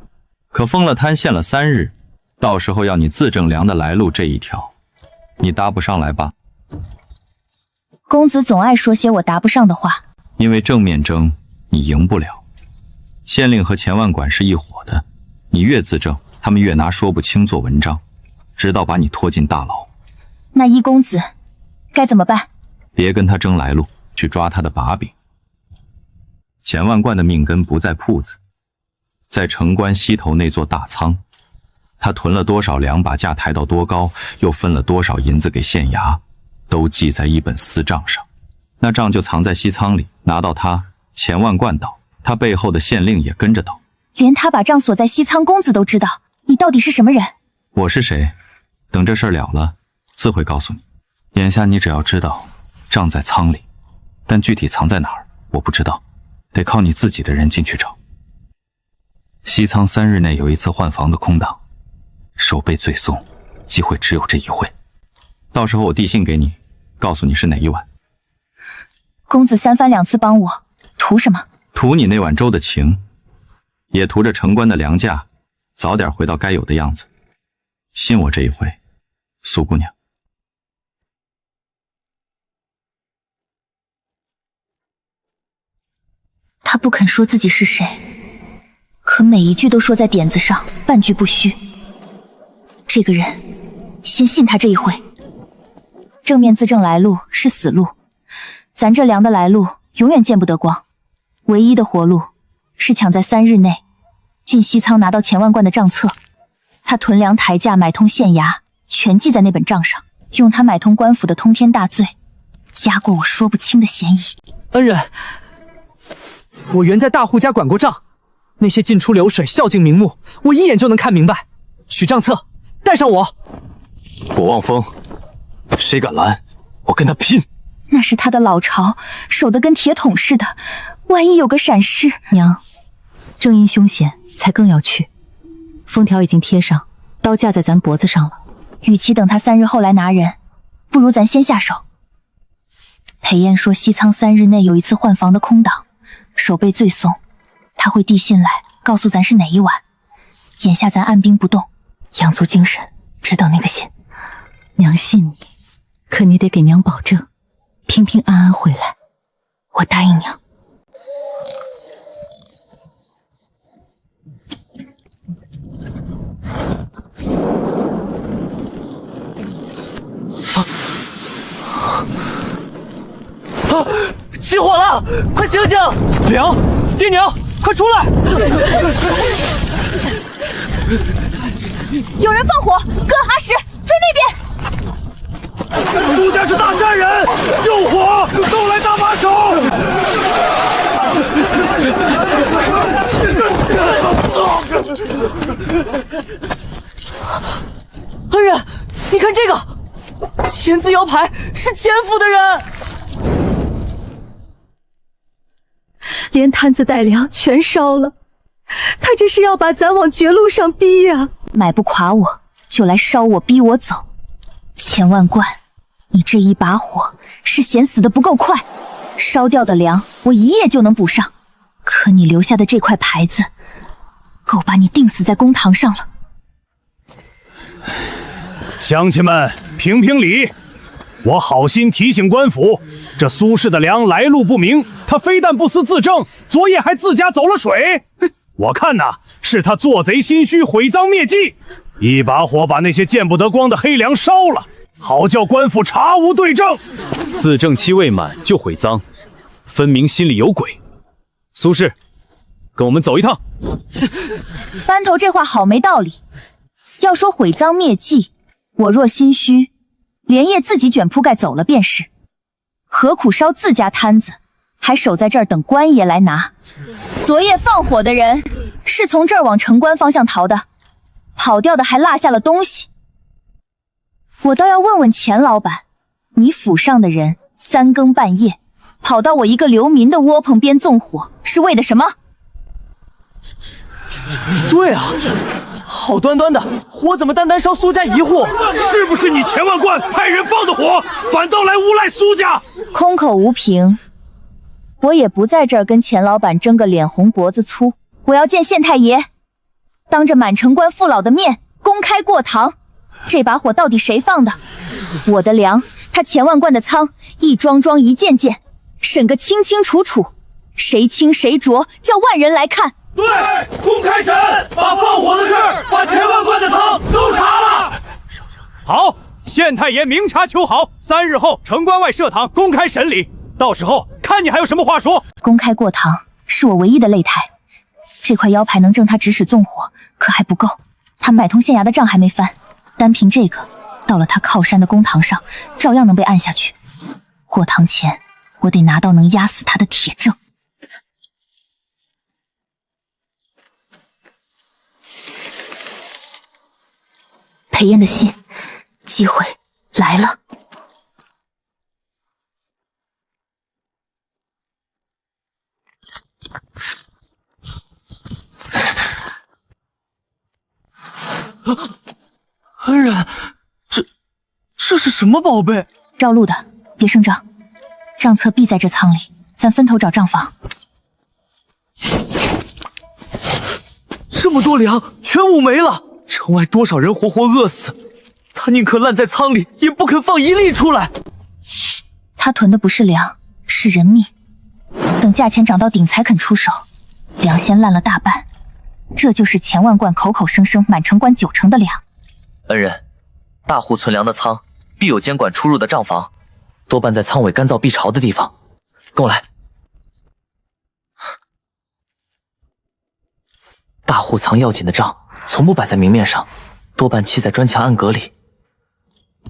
可封了摊限了3日，到时候要你自证粮的来路这一条，你答不上来吧？公子总爱说些我答不上的话。因为正面争你赢不了，县令和钱万管是一伙的，你越自证，他们越拿说不清做文章，直到把你拖进大牢。那一公子该怎么办？别跟他争来路，去抓他的把柄。钱万贯的命根不在铺子，在城关西头那座大仓，他囤了多少粮，把价抬到多高，又分了多少银子给县衙，都记在一本私账上。那账就藏在西仓里，拿到他，钱万贯倒，他背后的县令也跟着倒。连他把账锁在西仓，公子都知道，你到底是什么人？我是谁？等这事儿了了，自会告诉你。眼下你只要知道账在仓里，但具体藏在哪儿，我不知道，得靠你自己的人进去找。西仓3日内有一次换房的空档，守备最松，机会只有这一回。到时候我递信给你，告诉你是哪一碗。公子3番2次帮我，图什么？图你那碗粥的情，也图着城关的粮价早点回到该有的样子。信我这一回，苏姑娘。他不肯说自己是谁，可每一句都说在点子上，半句不虚。这个人，先信他这一回。正面自证来路是死路，咱这粮的来路永远见不得光。唯一的活路是抢在3日内进西仓拿到钱万贯的账册，他囤粮抬价买通县衙，全记在那本账上，用他买通官府的通天大罪，压过我说不清的嫌疑。恩人，我原在大户家管过账，那些进出流水、孝敬名目，我一眼就能看明白。取账册，带上我。我望风，谁敢拦，我跟他拼！那是他的老巢，守得跟铁桶似的，万一有个闪失……娘，正因凶险，才更要去。封条已经贴上，刀架在咱脖子上了。与其等他3日后来拿人，不如咱先下手。裴燕说西仓3日内有一次换房的空档，守备最松，他会递信来告诉咱是哪一晚。眼下咱按兵不动，养足精神，只等那个信。娘信你，可你得给娘保证，平平安安回来。我答应娘。起火了！快醒醒！娘，爹娘，快出来！有人放火！哥阿石，追那边！苏家是大善人，救火！都来搭把手！恩人，你看这个，钱字摇牌是钱府的人。连摊子带粮全烧了。他这是要把咱往绝路上逼呀！买不垮我，就来烧我，逼我走。钱万贯，你这一把火是嫌死的不够快，烧掉的粮我一夜就能补上，可你留下的这块牌子，够把你钉死在公堂上了。乡亲们，评评理！我好心提醒官府，这苏氏的粮来路不明，他非但不思自证，昨夜还自家走了水。我看呐，是他做贼心虚，毁赃灭迹，一把火把那些见不得光的黑粮烧了，好叫官府查无对证。自证期未满就毁赃，分明心里有鬼。苏氏，跟我们走一趟。班头这话好没道理。要说毁赃灭迹，我若心虚，连夜自己卷铺盖走了便是，何苦烧自家摊子，还守在这儿等官爷来拿？昨夜放火的人是从这儿往城关方向逃的，跑掉的还落下了东西。我倒要问问钱老板，你府上的人三更半夜跑到我一个流民的窝棚边纵火，是为的什么？对啊，好端端的火怎么单单烧苏家一户？是不是你钱万贯派人放的火，反倒来诬赖苏家？空口无凭，我也不在这儿跟钱老板争个脸红脖子粗。我要见县太爷，当着满城官父老的面公开过堂，这把火到底谁放的？我的粮，他钱万贯的仓，一桩桩一件件，审个清清楚楚，谁清谁浊，叫万人来看。对，公开审，把放火的事儿，把钱万贯的仓都查了。好，县太爷明察秋毫，3日后城关外设堂公开审理，到时候看你还有什么话说。公开过堂是我唯一的擂台，这块腰牌能证他指使纵火，可还不够。他买通县衙的账还没翻，单凭这个，到了他靠山的公堂上，照样能被按下去。过堂前，我得拿到能压死他的铁证。裴燕的信，机会来了。恩人，这是什么宝贝？赵路的，别声张，账册必在这仓里，咱分头找账房。这么多粮全捂没了，城外多少人活活饿死，他宁可烂在仓里，也不肯放一粒出来。他囤的不是粮，是人命。等价钱涨到顶才肯出手，粮先烂了大半。这就是钱万贯口口声声满城关9成的粮。恩人，大户存粮的仓必有监管出入的账房，多半在仓尾干燥避潮的地方。跟我来。大户藏要紧的账从不摆在明面上，多半砌在砖墙暗格里。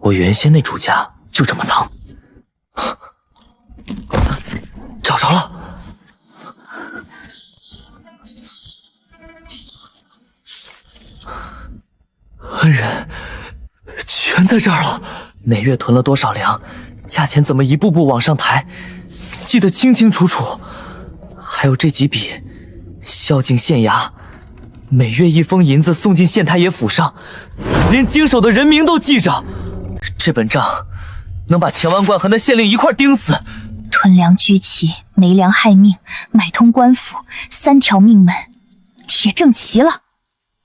我原先那主家就这么藏。找着了。恩人，全在这儿了。哪月囤了多少粮，价钱怎么一步步往上抬，记得清清楚楚。还有这几笔，孝敬县衙，每月1封银子送进县太爷府上，连经手的人名都记着。这本账能把钱万贯和那县令一块钉死。囤粮居奇，没粮害命，买通官府，3条命门，铁证齐了。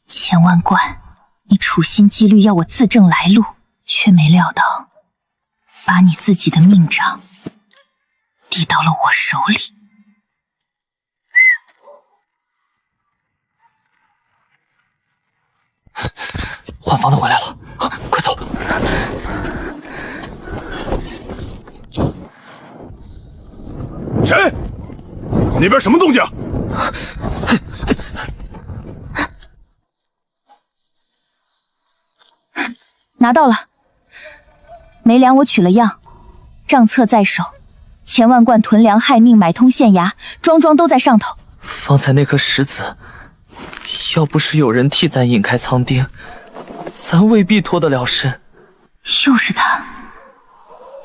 钱万贯，你处心积虑要我自证来路，却没料到把你自己的命账递到了我手里。换房子回来了，快走！谁？那边什么动静？拿到了，没粮我取了样，账册在手，钱万贯囤粮害命，买通县衙，桩桩都在上头。方才那颗石子，要不是有人替咱引开仓钉，咱未必脱得了身。又是他，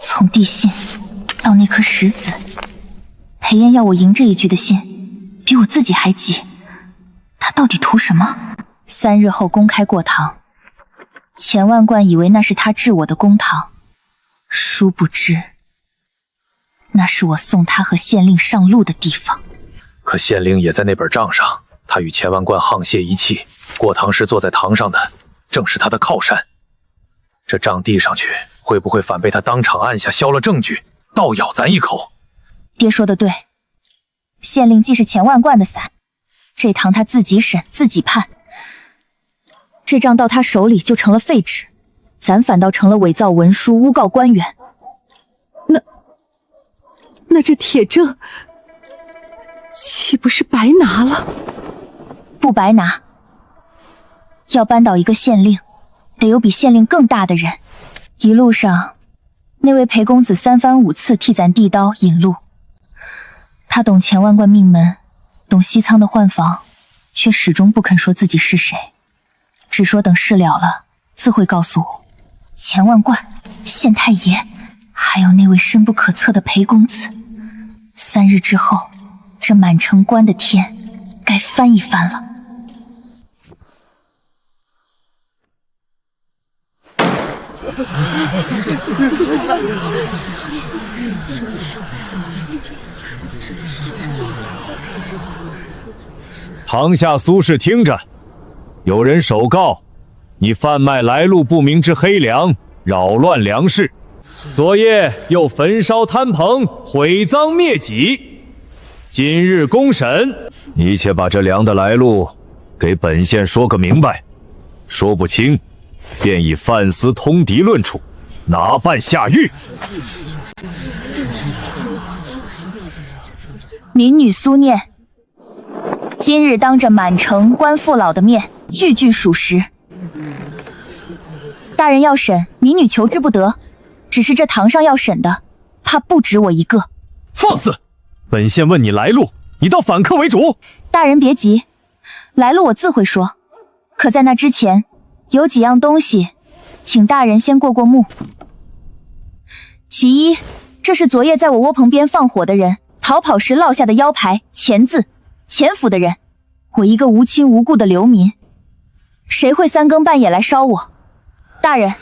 从递信到那颗石子，裴燕要我迎这一句的信，比我自己还急。他到底图什么？3日后公开过堂，钱万贯以为那是他治我的公堂，殊不知那是我送他和县令上路的地方。可县令也在那本账上，他与钱万贯沆瀣一气，过堂时坐在堂上的正是他的靠山。这账递上去，会不会反被他当场按下削了证据，倒咬咱一口？爹说的对，县令既是钱万贯的伞，这堂他自己审自己判，这账到他手里就成了废纸，咱反倒成了伪造文书诬告官员。那这铁证岂不是白拿了？不白拿，要扳倒一个县令，得有比县令更大的人。一路上，那位裴公子3番5次替咱递刀引路，他懂钱万贯命门，懂西仓的换房，却始终不肯说自己是谁，只说等事了了，自会告诉我。钱万贯、县太爷，还有那位深不可测的裴公子，3日之后，这满城关的天该翻一翻了。堂下苏氏听着，有人首告，你贩卖来路不明之黑粮，扰乱粮食，昨夜又焚烧摊棚，毁赃灭己。今日公审，你且把这粮的来路给本县说个明白，说不清，便以贩私通敌论处，拿办下狱。民女苏念，今日当着满城官父老的面，句句属实。大人要审，民女求之不得。只是这堂上要审的，怕不止我一个。放肆！本县问你来路，你倒反客为主。大人别急，来路我自会说。可在那之前，有几样东西，请大人先过过目。其一，这是昨夜在我窝棚边放火的人逃跑时落下的腰牌，钱字，钱府的人。我一个无亲无故的流民，谁会3更半夜来烧我？大人，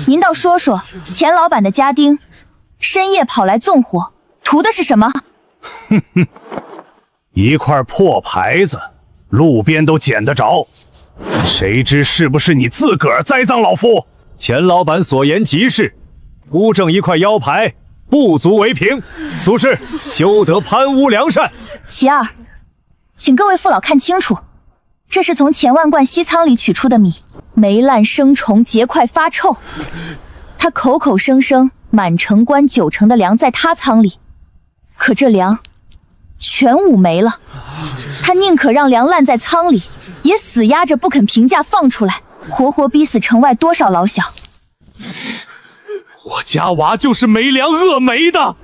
您倒说说，钱老板的家丁深夜跑来纵火，图的是什么？哼哼，一块破牌子，路边都捡得着，谁知是不是你自个儿栽赃老夫？钱老板所言极是，孤证一块腰牌，不足为凭。苏氏休得贪污良善。其二，请各位父老看清楚，这是从钱万贯西仓里取出的米，霉烂生虫，结块发臭。他口口声声满城关9成的粮在他仓里，可这粮全捂没了。他宁可让粮烂在仓里，也死压着不肯平价放出来，活活逼死城外多少老小。我家娃就是没粮饿没的，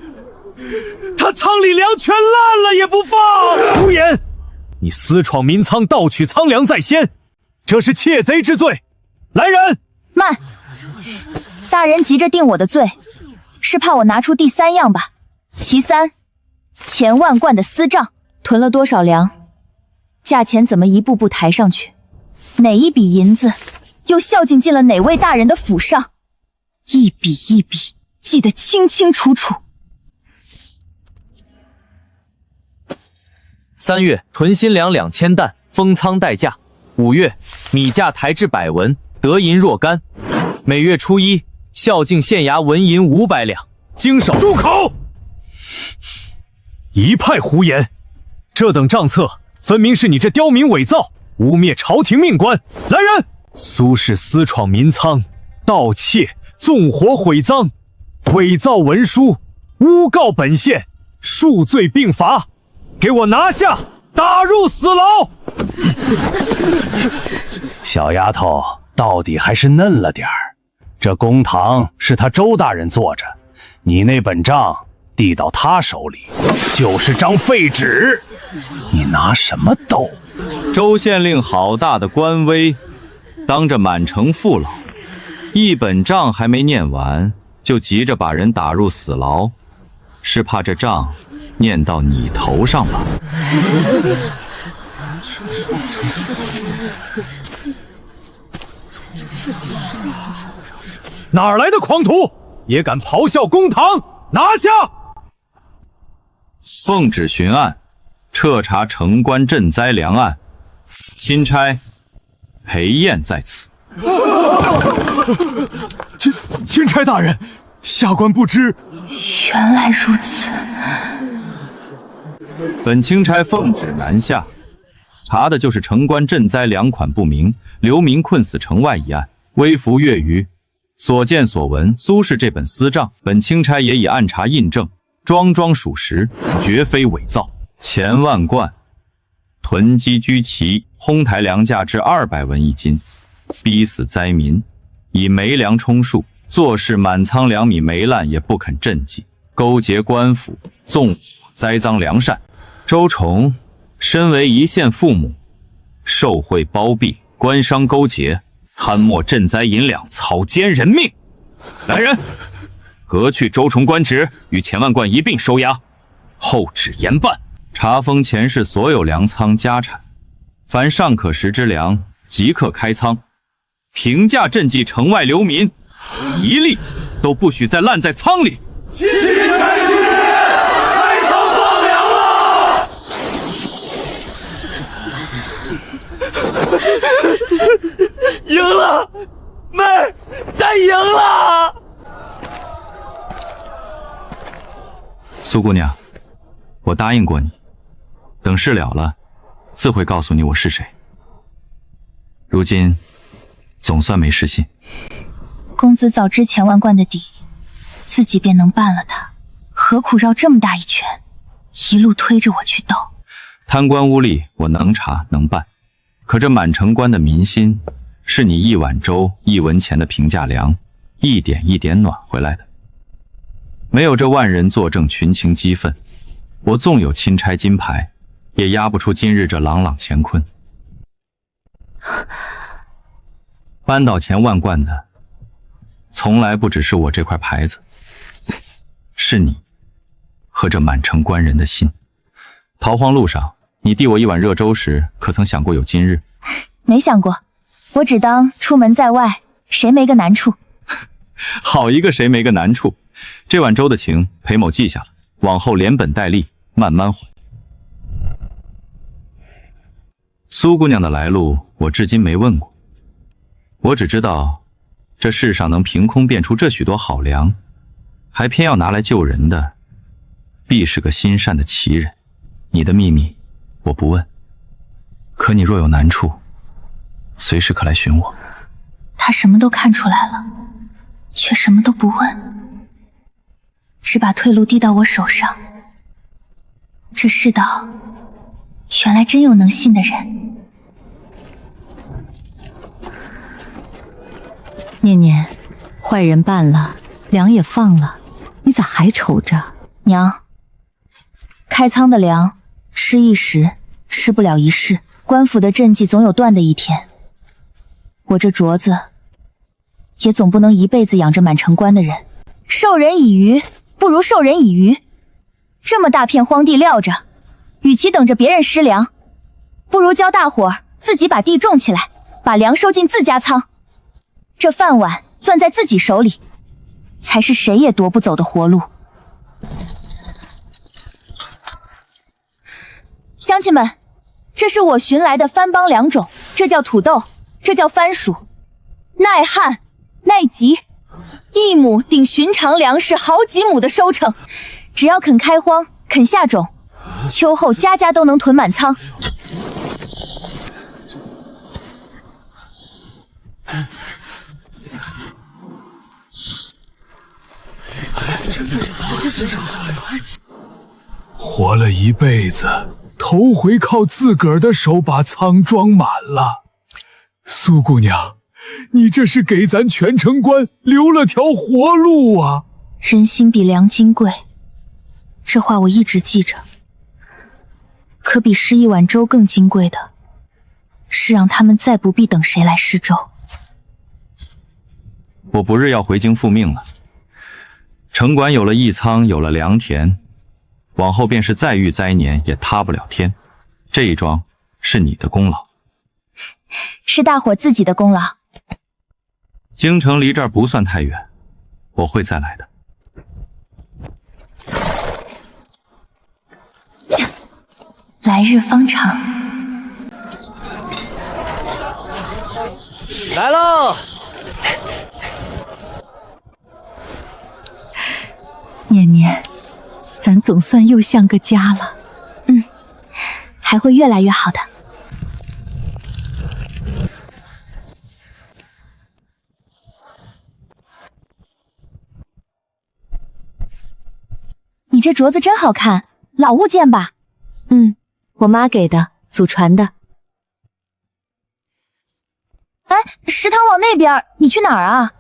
他仓里粮全烂了也不放。胡言！你私闯民仓，盗取仓粮在先，这是窃贼之罪。来人！慢！大人急着定我的罪，是怕我拿出第3样吧？其三，钱万贯的私账，囤了多少粮，价钱怎么一步步抬上去？哪一笔银子又孝敬进了哪位大人的府上？一笔一笔记得清清楚楚。3月囤新粮2000担，封仓待价。5月米价抬至100文，得银若干。每月初1孝敬县衙纹银500两。经手。住口！一派胡言！这等账册分明是你这刁民伪造，污蔑朝廷命官。来人！苏氏私闯民仓，盗窃、纵火毁赃，伪造文书，诬告本县，数罪并罚，给我拿下，打入死牢！小丫头到底还是嫩了点儿。这公堂是他周大人坐着，你那本账递到他手里就是张废纸，你拿什么斗？周县令好大的官威，当着满城父老，一本账还没念完，就急着把人打入死牢，是怕这账念到你头上吧。哪儿来的狂徒，也敢咆哮公堂？拿下！奉旨巡案，彻查城关赈灾粮案，钦差裴彦在此。钦差大人，下官不知。原来如此。本钦差奉旨南下，查的就是城关赈灾粮款不明，流民困死城外一案。微服月余，所见所闻，苏轼这本私账，本钦差也已暗查印证，桩桩属实，绝非伪造。钱万贯囤积居奇，哄抬粮价至200文一斤，逼死灾民，以煤粮充数，做事满仓粮米霉烂也不肯赈济，勾结官府，纵栽赃良善。周崇身为一县父母，受贿包庇，官商勾结，贪墨赈灾银两，草菅人命。来人，革去周崇官职，与钱万贯一并收押，后旨严办。查封钱氏所有粮仓家产，凡尚可食之粮，即刻开仓，平价赈济城外流民，一粒都不许再烂在仓里。钦差去开仓放粮了！赢了，妹，咱赢了！苏姑娘，我答应过你，等事了了，自会告诉你我是谁。如今总算没失信。公子早知钱万贯的底，自己便能办了他，何苦绕这么大一圈，一路推着我去斗？贪官污吏我能查能办，可这满城关的民心，是你一碗粥1文钱的平价粮，一点一点暖回来的。没有这万人作证，群情激愤，我纵有钦差金牌，也压不出今日这朗朗乾坤。扳倒钱万贯的，从来不只是我这块牌子，是你和这满城关人的心。逃荒路上，你递我一碗热粥时，可曾想过有今日？没想过，我只当出门在外，谁没个难处。好一个谁没个难处！这碗粥的情，裴某记下了，往后连本带利，慢慢还。苏姑娘的来路，我至今没问过。我只知道，这世上能凭空变出这许多好粮，还偏要拿来救人的，必是个心善的奇人。你的秘密，我不问。可你若有难处，随时可来寻我。他什么都看出来了，却什么都不问，只把退路递到我手上。这世道，原来真有能信的人。念念，坏人办了，粮也放了，你咋还愁着？娘，开仓的粮吃一时，吃不了一世，官府的赈济总有断的一天。我这镯子也总不能一辈子养着满城关的人，授人以鱼不如授人以渔。这么大片荒地撂着，与其等着别人施粮，不如教大伙儿自己把地种起来，把粮收进自家仓。这饭碗攥在自己手里，才是谁也夺不走的活路。乡亲们，这是我寻来的番邦良种，这叫土豆，这叫番薯，耐旱耐急，一亩顶寻常粮食好几亩的收成。只要肯开荒，肯下种，秋后家家都能囤满仓。活了一辈子，头回靠自个儿的手把仓装满了。苏姑娘，你这是给咱全城关留了条活路啊！人心比粮金贵，这话我一直记着。可比施一碗粥更金贵的，是让他们再不必等谁来施粥。我不日要回京复命了。城管有了义仓，有了良田，往后便是再遇灾年也塌不了天。这一桩是你的功劳，是大伙自己的功劳。京城离这儿不算太远，我会再来的。来日方长。来喽！念念，咱总算又像个家了。还会越来越好的。你这镯子真好看，老物件吧？我妈给的，祖传的。哎，食堂往那边，你去哪儿啊？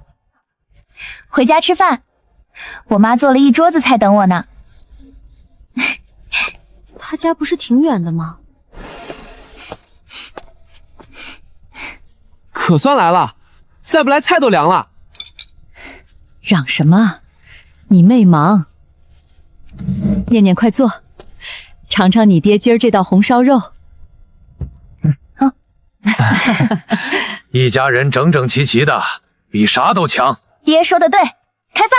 回家吃饭，我妈做了一桌子菜等我呢。他家不是挺远的吗？可算来了，再不来菜都凉了。嚷什么？你妹忙。念念，快坐，尝尝你爹今儿这道红烧肉。一家人整整齐齐的，比啥都强。爹说的对，开饭。